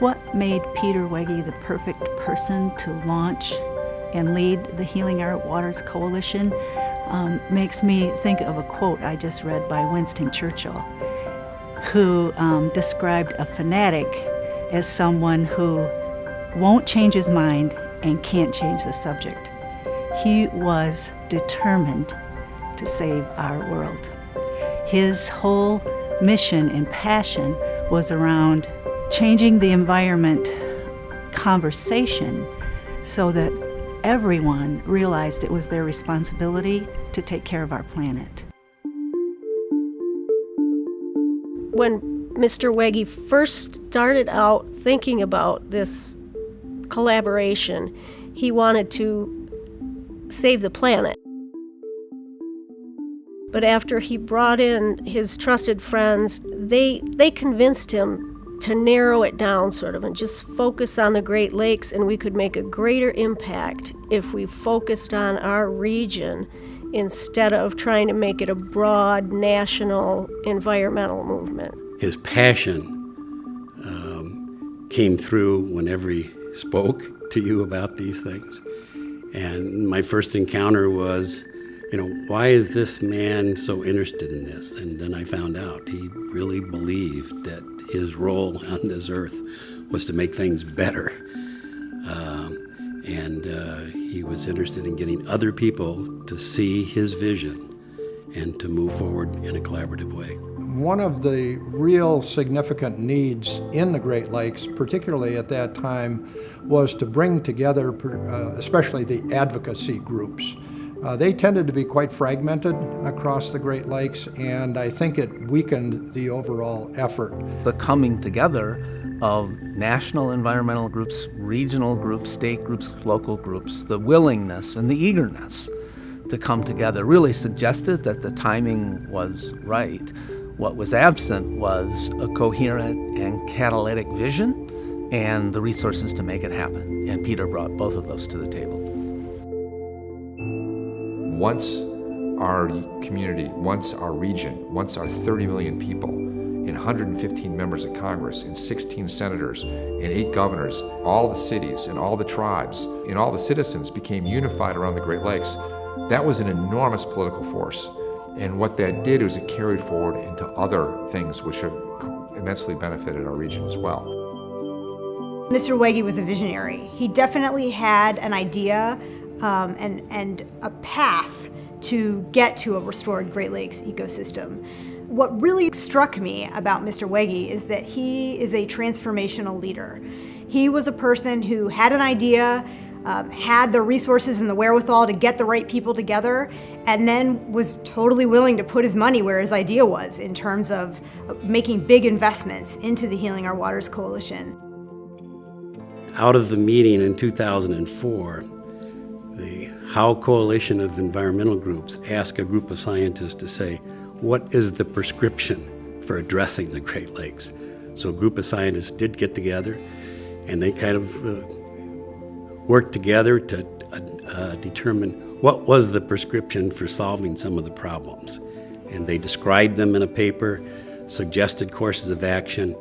What made Peter Wege the perfect person to launch and lead the Healing Our Waters Coalition makes me think of a quote I just read by Winston Churchill, who described a fanatic as someone who won't change his mind and can't change the subject. He was determined to save our world. His whole mission and passion was around changing the environment conversation so that everyone realized it was their responsibility to take care of our planet. When Mr. Wege first started out thinking about this collaboration, he wanted to save the planet. But after he brought in his trusted friends, they convinced him to narrow it down sort of and just focus on the Great Lakes, and we could make a greater impact if we focused on our region instead of trying to make it a broad national environmental movement. His passion came through whenever he spoke to you about these things. And my first encounter was, why is this man so interested in this? And then I found out he really believed that his role on this earth was to make things better. And he was interested in getting other people to see his vision and to move forward in a collaborative way. One of the real significant needs in the Great Lakes, particularly at that time, was to bring together, especially the advocacy groups. They tended to be quite fragmented across the Great Lakes, and I think it weakened the overall effort. The coming together of national environmental groups, regional groups, state groups, local groups, the willingness and the eagerness to come together really suggested that the timing was right. What was absent was a coherent and catalytic vision and the resources to make it happen. And Peter brought both of those to the table. Once our community, once our region, once our 30 million people, and 115 members of Congress, and 16 senators, and 8 governors, all the cities and all the tribes, and all the citizens became unified around the Great Lakes, that was an enormous political force. And what that did was it carried forward into other things which have immensely benefited our region as well. Mr. Wege was a visionary. He definitely had an idea and a path to get to a restored Great Lakes ecosystem. What really struck me about Mr. Wege is that he is a transformational leader. He was a person who had an idea, had the resources and the wherewithal to get the right people together, and then was totally willing to put his money where his idea was in terms of making big investments into the Healing Our Waters Coalition. Out of the meeting in 2004, the Howe Coalition of Environmental Groups asked a group of scientists to say, what is the prescription for addressing the Great Lakes? So a group of scientists did get together, and they kind of worked together to determine what was the prescription for solving some of the problems. And they described them in a paper, suggested courses of action,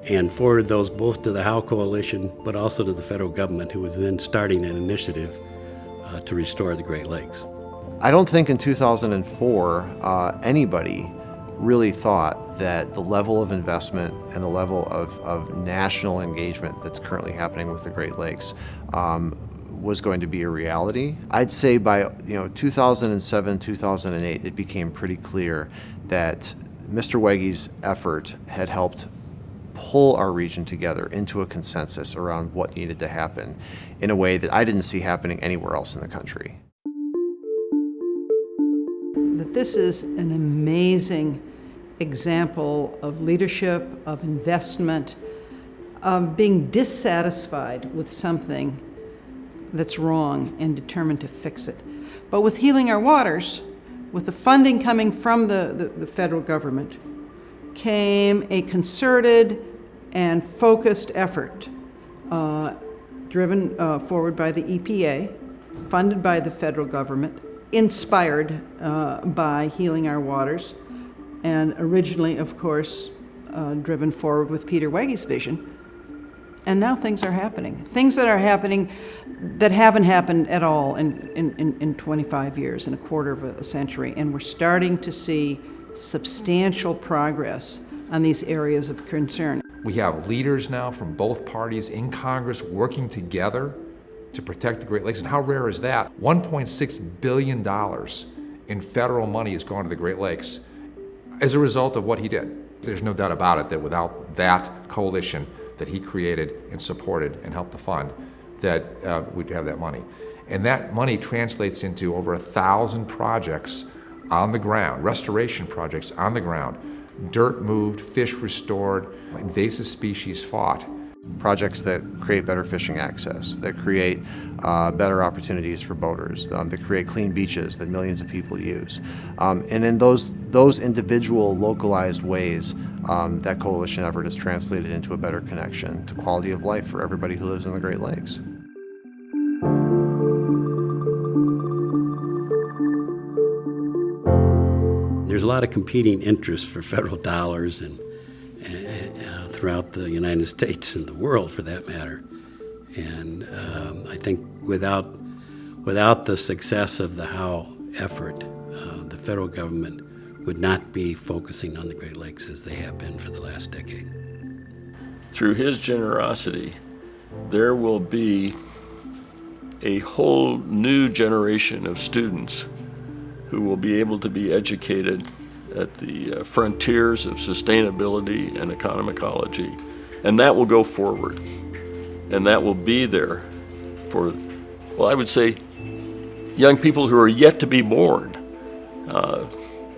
and forwarded those both to the Howe Coalition, but also to the federal government, who was then starting an initiative to restore the Great Lakes. I don't think in 2004 anybody really thought that the level of investment and the level of national engagement that's currently happening with the Great Lakes was going to be a reality. I'd say by 2007, 2008, it became pretty clear that Mr. Wege's effort had helped pull our region together into a consensus around what needed to happen in a way that I didn't see happening anywhere else in the country. That this is an amazing example of leadership, of investment, of being dissatisfied with something that's wrong and determined to fix it. But with Healing Our Waters, with the funding coming from the federal government, came a concerted and focused effort driven forward by the EPA, funded by the federal government, inspired by Healing Our Waters, and originally, of course, driven forward with Peter Wege's vision. And now things are happening. Things that are happening that haven't happened at all in 25 years, in a quarter of a century. And we're starting to see substantial progress on these areas of concern. We have leaders now from both parties in Congress working together to protect the Great Lakes. And how rare is that? $1.6 billion in federal money has gone to the Great Lakes as a result of what he did. There's no doubt about it that without that coalition that he created and supported and helped to fund, that we'd have that money. And that money translates into over 1,000 projects on the ground, restoration projects on the ground, dirt moved, fish restored, invasive species fought. Projects that create better fishing access, that create better opportunities for boaters, that create clean beaches that millions of people use. And in those individual localized ways, that coalition effort is translated into a better connection to quality of life for everybody who lives in the Great Lakes. There's a lot of competing interests for federal dollars and throughout the United States and the world, for that matter. And I think without the success of the Howe effort, the federal government would not be focusing on the Great Lakes as they have been for the last decade. Through his generosity, there will be a whole new generation of students who will be able to be educated at the frontiers of sustainability and economicology. And that will go forward. And that will be there for, well, I would say, young people who are yet to be born.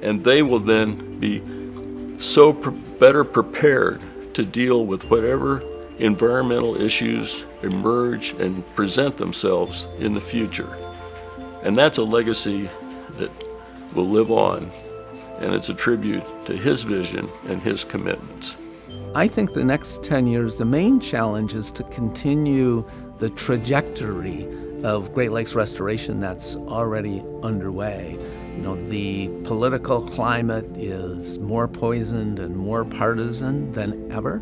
And they will then be so better prepared to deal with whatever environmental issues emerge and present themselves in the future. And that's a legacy that will live on, and it's a tribute to his vision and his commitments. I think the next 10 years, the main challenge is to continue the trajectory of Great Lakes restoration that's already underway. You know, the political climate is more poisoned and more partisan than ever.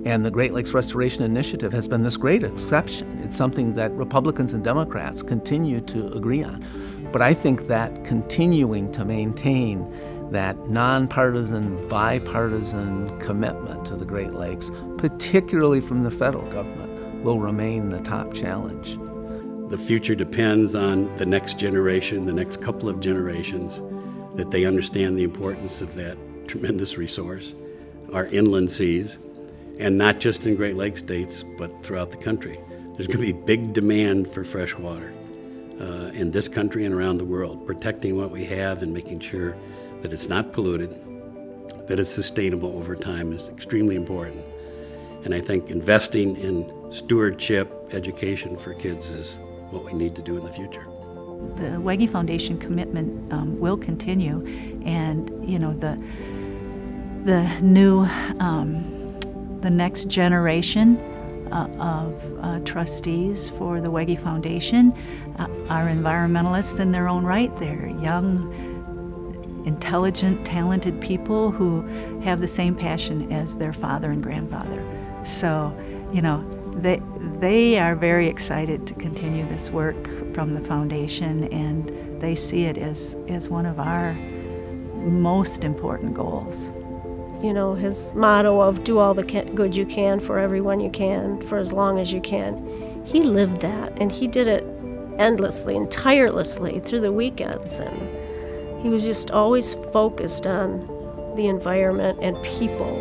And the Great Lakes Restoration Initiative has been this great exception. It's something that Republicans and Democrats continue to agree on. But I think that continuing to maintain that nonpartisan, bipartisan commitment to the Great Lakes, particularly from the federal government, will remain the top challenge. The future depends on the next generation, the next couple of generations, that they understand the importance of that tremendous resource, our inland seas, and not just in Great Lakes states, but throughout the country. There's going to be big demand for fresh water in this country and around the world. Protecting what we have and making sure that it's not polluted, that it's sustainable over time is extremely important. And I think investing in stewardship, education for kids is what we need to do in the future. The Wege Foundation commitment will continue, and you know the next generation of trustees for the Wege Foundation are environmentalists in their own right. They're young, intelligent, talented people who have the same passion as their father and grandfather. So, you know, they are very excited to continue this work from the foundation, and they see it as one of our most important goals. You know, his motto of do all the good you can for everyone you can for as long as you can. He lived that, and he did it endlessly and tirelessly through the weekends, and he was just always focused on the environment and people.